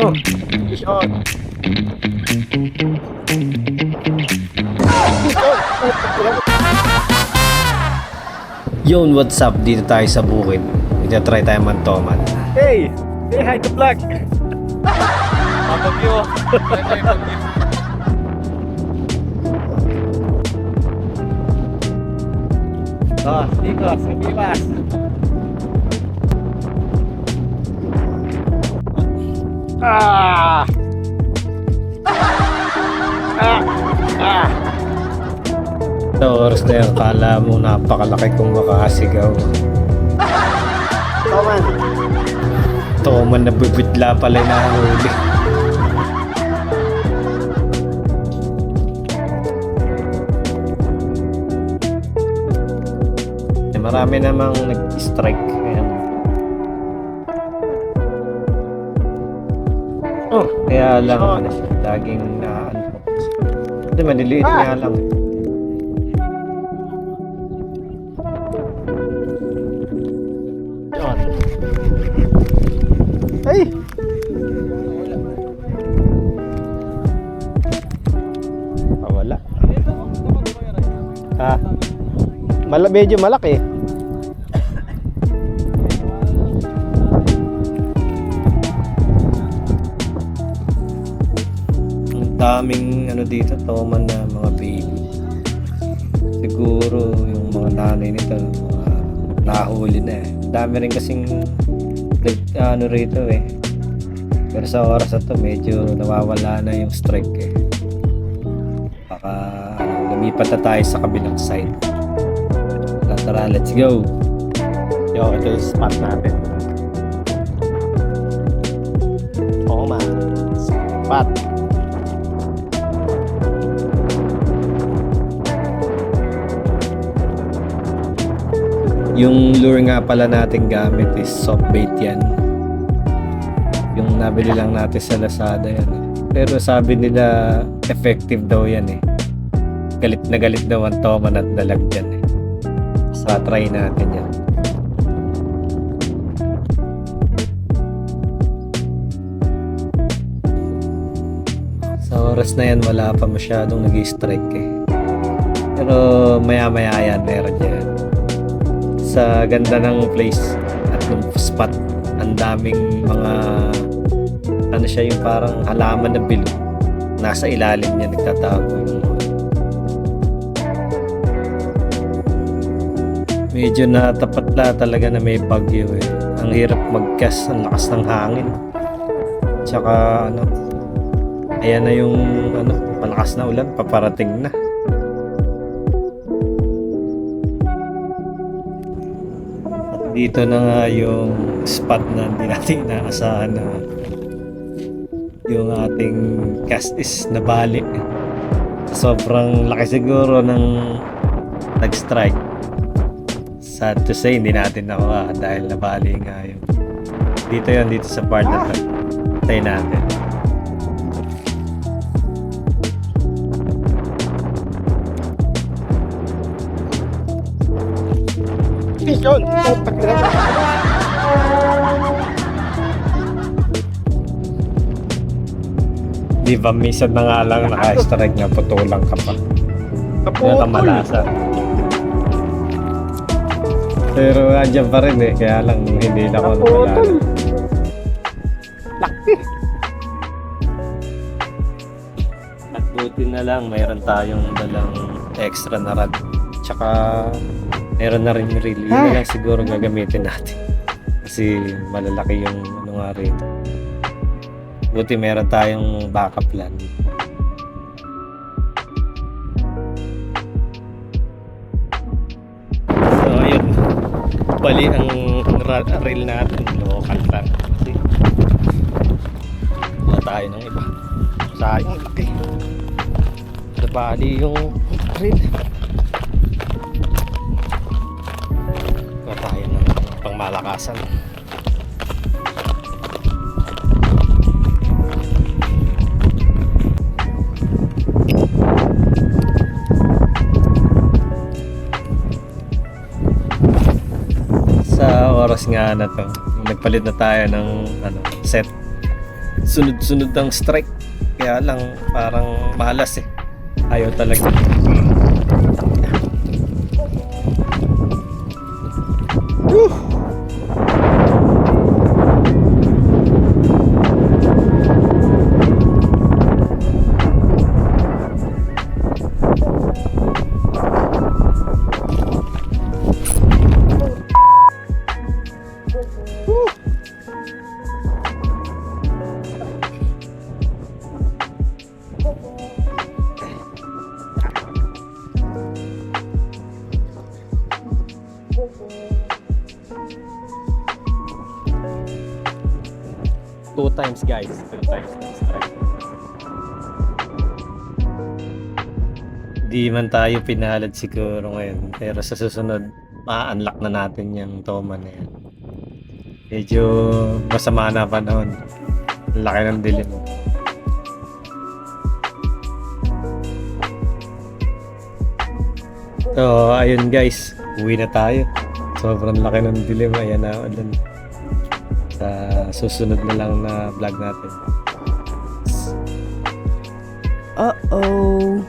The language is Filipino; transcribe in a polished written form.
Oh, fish on. Yun, what's up? Dito tayo sa bukid. Ito-try tayo mantoman. Hey! Say hi to vlog! Mapag-view. Ah, Nikos, Nikimas. Ah! Ah! Ah! Sa oras na yun, kala mo napakalaki kung makasigaw. Toman! Toman na bibitla pala yung nahuli. Marami namang nag-strike. Ayan. Oh! Kaya lang, Shot. laging na-unbox. Hindi, maliliit nga lang. Yun. Ay! Wala. Ah, medyo malaki. Ang daming ano dito, toman na mga baby. Siguro yung mga nanay nito, mga nahuli na eh. Dami rin kasing ano rito eh. Pero sa oras na to, medyo nawawala na yung strike eh. Baka lumipat na tayo sa kabilang side. Tara, let's go. Yo, ito yung spot natin. Oo ma. Spot. Yung lure nga pala natin gamit is soft bait yan. Yung nabili lang natin sa Lazada yan eh. Pero sabi nila effective daw yan eh. Galit na galit daw ang toman at dalag dyan eh. So try natin yan. Sa oras na yan wala pa masyadong nag-strike eh. Pero maya maya yan meron dyan. Sa ganda ng place at ng spot, ang daming mga ano siya, yung parang halaman na bilog, nasa ilalim niya nagtatago yung medyo natapatla talaga na may bagyo eh. Ang hirap mag-cast, ang lakas ng hangin, tsaka ano, ayan na yung ano, malakas na ulan, paparating na. Dito na nga yung spot na hindi natin inaasahan na yung ating cast is nabali. Sobrang laki siguro ng nag-strike. Sad to say, hindi natin nakuha dahil nabali nga yung dito sa part na to. Tayo natin. Fish on! Oh, pagkira. Di ba minsan na nga lang naka-strike nga, putulang ka pa. Nakamalasa. Pero andyan pa rin eh, kaya lang hindi na ako nawala. Laki! At buti na lang, mayroon tayong dalang extra na rod. Tsaka meron na rin reel. Yun na lang siguro gagamitin natin. Kasi malalaki yung ano nga rito. Buti meron tayong backup plan. So ayun, bali ang reel natin, local lang. Kasi wala tayo ng iba. Sayang laki. Nabali yung reel. Wala tayo ng pangmalakasan. Sa oras nga na to, nagpalit na tayo ng ano, set. sunod-sunod ang strike. Kaya lang parang malas eh. Ayaw talaga. Two times guys. Two times. Di man tayo pinalad siguro ngayon. Pero sa susunod, ma-unlock na natin yung Toma na yan. Medyo masama na panahon. Ang laki ng dilim. So, ayun guys. Uwi na tayo. Sobrang laki ng dilim. Ayan na ulan. Sa susunod na lang na vlog natin. Uh-oh.